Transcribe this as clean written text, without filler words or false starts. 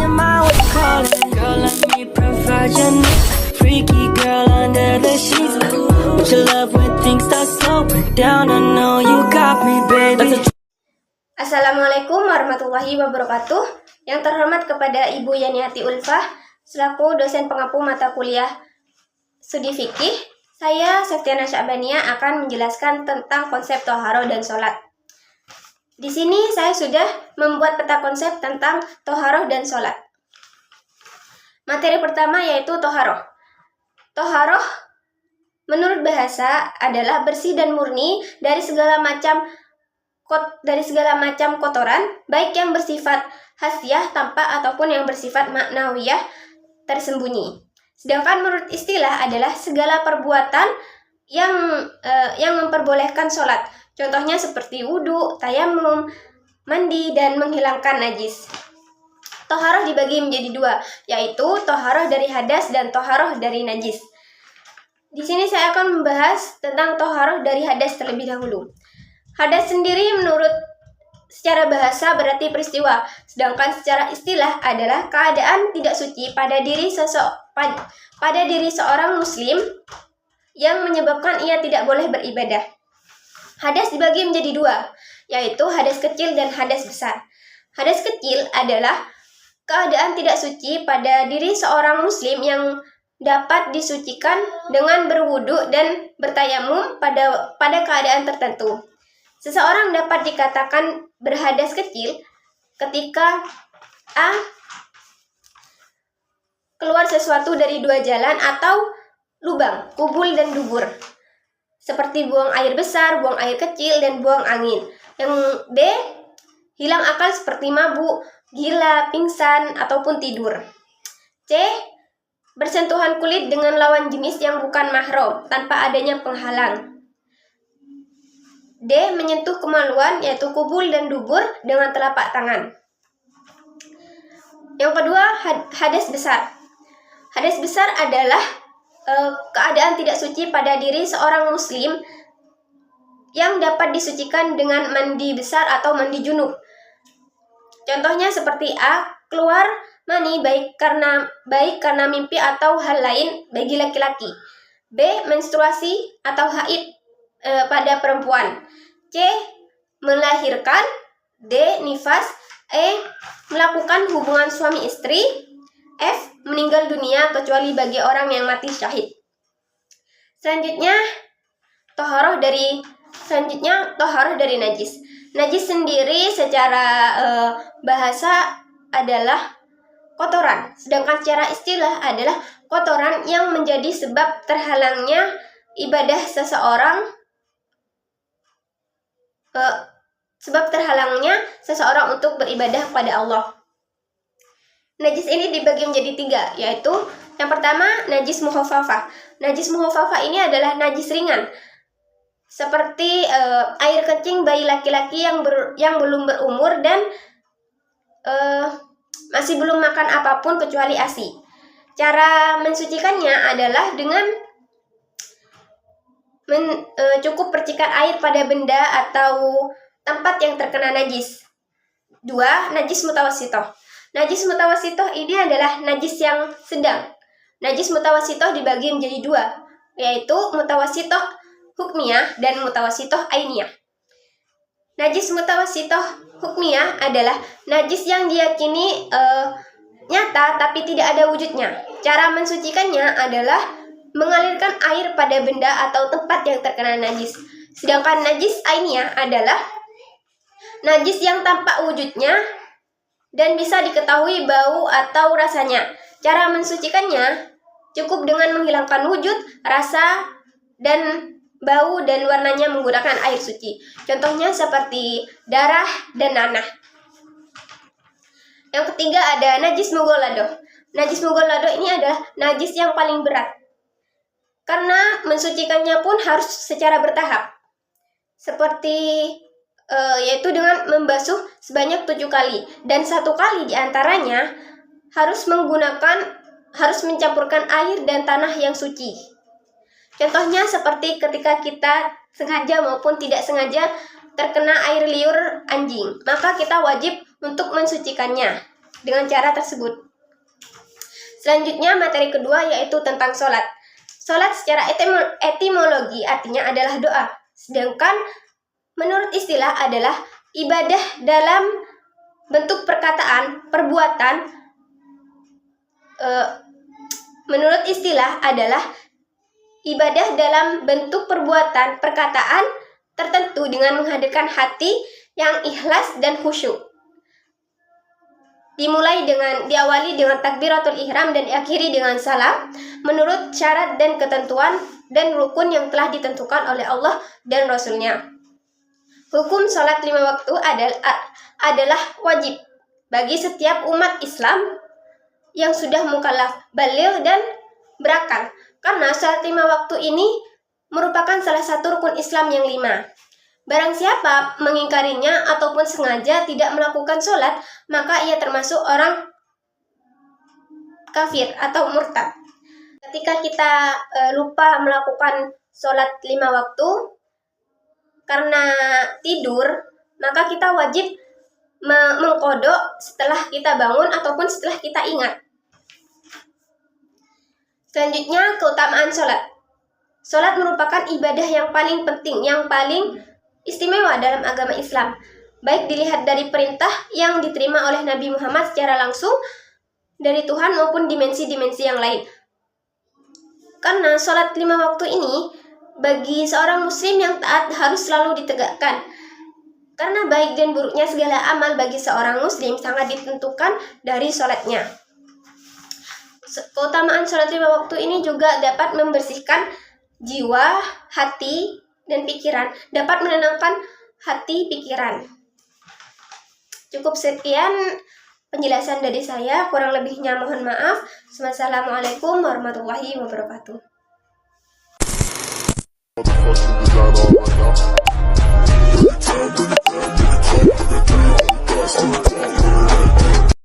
your mind was calling. Girl, let me provide your needs. Freaky girl under the sheets. With your love when things start slowing down, I know you got me, baby. Assalamualaikum warahmatullahi wabarakatuh. Yang terhormat kepada Ibu Yaniati Ulfah selaku dosen pengampu mata kuliah studi fikih, saya Septiana Syabania akan menjelaskan tentang konsep toharoh dan sholat. Di sini saya sudah membuat peta konsep tentang toharoh dan sholat. Materi pertama yaitu toharoh. Toharoh menurut bahasa adalah bersih dan murni dari segala macam kotoran, baik yang bersifat hasiyah tampak ataupun yang bersifat maknawiyah tersembunyi. Sedangkan menurut istilah adalah segala perbuatan yang memperbolehkan sholat. Contohnya seperti wudhu, tayamum, mandi, dan menghilangkan najis. Toharoh dibagi menjadi dua, yaitu toharoh dari hadas dan toharoh dari najis. Di sini saya akan membahas tentang toharoh dari hadas terlebih dahulu. Hadas sendiri menurut secara bahasa berarti peristiwa, sedangkan secara istilah adalah keadaan tidak suci pada diri seorang muslim yang menyebabkan ia tidak boleh beribadah. Hadas dibagi menjadi dua, yaitu hadas kecil dan hadas besar. Hadas kecil adalah keadaan tidak suci pada diri seorang muslim yang dapat disucikan dengan berwudu dan bertayamum pada keadaan tertentu. Seseorang dapat dikatakan berhadas kecil ketika A. keluar sesuatu dari dua jalan atau lubang, kubul dan dubur, seperti buang air besar, buang air kecil, dan buang angin. Yang B. hilang akal seperti mabuk, gila, pingsan, ataupun tidur. C. bersentuhan kulit dengan lawan jenis yang bukan mahram tanpa adanya penghalang. D. menyentuh kemaluan yaitu kubul dan dubur dengan telapak tangan. Yang kedua, hadas besar. Hadas besar adalah keadaan tidak suci pada diri seorang muslim yang dapat disucikan dengan mandi besar atau mandi junub. Contohnya seperti A. keluar mani baik karena mimpi atau hal lain bagi laki-laki. B. menstruasi atau haid pada perempuan. C. melahirkan. D. nifas. E. melakukan hubungan suami istri. F. meninggal dunia kecuali bagi orang yang mati syahid. Selanjutnya toharoh dari najis. Najis sendiri secara bahasa adalah kotoran, sedangkan secara istilah adalah kotoran yang menjadi sebab terhalangnya ibadah seseorang untuk beribadah kepada Allah. Najis ini dibagi menjadi tiga, yaitu yang pertama najis mukhafafah. Najis mukhafafah ini adalah najis ringan, seperti air kencing bayi laki-laki yang belum berumur dan masih belum makan apapun kecuali ASI. Cara mensucikannya adalah dengan cukup percikan air pada benda atau tempat yang terkena najis. 2. Najis mutawassithah. Najis mutawassithah ini adalah najis yang sedang. Najis mutawassithah dibagi menjadi dua, yaitu mutawassithah hukmiyah dan mutawassithah ainiyah. Najis mutawassithah hukmiyah adalah najis yang diyakini nyata tapi tidak ada wujudnya. Cara mensucikannya adalah mengalirkan air pada benda atau tempat yang terkena najis. Sedangkan najis ainiyah adalah najis yang tampak wujudnya dan bisa diketahui bau atau rasanya. Cara mensucikannya cukup dengan menghilangkan wujud, rasa, dan bau dan warnanya menggunakan air suci. Contohnya seperti darah dan nanah. Yang ketiga ada najis mughalladah. Najis mughalladah ini adalah najis yang paling berat, karena mensucikannya pun harus secara bertahap. Seperti yaitu dengan membasuh sebanyak 7 kali, dan 1 kali diantaranya harus mencampurkan air dan tanah yang suci. Contohnya seperti ketika kita sengaja maupun tidak sengaja terkena air liur anjing, maka kita wajib untuk mensucikannya. dengan cara tersebut. Selanjutnya materi kedua yaitu tentang sholat. Sholat secara etimologi artinya adalah doa, sedangkan menurut istilah adalah ibadah dalam bentuk perkataan, perbuatan. Menurut istilah adalah ibadah dalam bentuk perbuatan, perkataan tertentu dengan menghadirkan hati yang ikhlas dan khusyuk. Diawali dengan takbiratul ihram dan diakhiri dengan salam menurut syarat dan ketentuan dan rukun yang telah ditentukan oleh Allah dan Rasul-Nya. Hukum sholat 5 waktu adalah wajib bagi setiap umat Islam yang sudah mukallaf, baligh dan berakal. Karena sholat 5 waktu ini merupakan salah satu rukun Islam yang 5. Barang siapa mengingkarinya ataupun sengaja tidak melakukan sholat, maka ia termasuk orang kafir atau murtad. Ketika kita lupa melakukan sholat 5 waktu karena tidur, maka kita wajib mengqadha setelah kita bangun ataupun setelah kita ingat. Selanjutnya, keutamaan sholat. Sholat merupakan ibadah yang paling penting, yang paling istimewa dalam agama Islam. Baik dilihat dari perintah yang diterima oleh Nabi Muhammad secara langsung dari Tuhan maupun dimensi-dimensi yang lain. Karena sholat 5 waktu ini bagi seorang muslim yang taat harus selalu ditegakkan. Karena baik dan buruknya segala amal bagi seorang muslim sangat ditentukan dari sholatnya. Keutamaan sholat 5 waktu ini juga dapat membersihkan jiwa, hati, dan pikiran. Dapat menenangkan hati, pikiran. Cukup sekian penjelasan dari saya. Kurang lebihnya mohon maaf. Wassalamualaikum warahmatullahi wabarakatuh.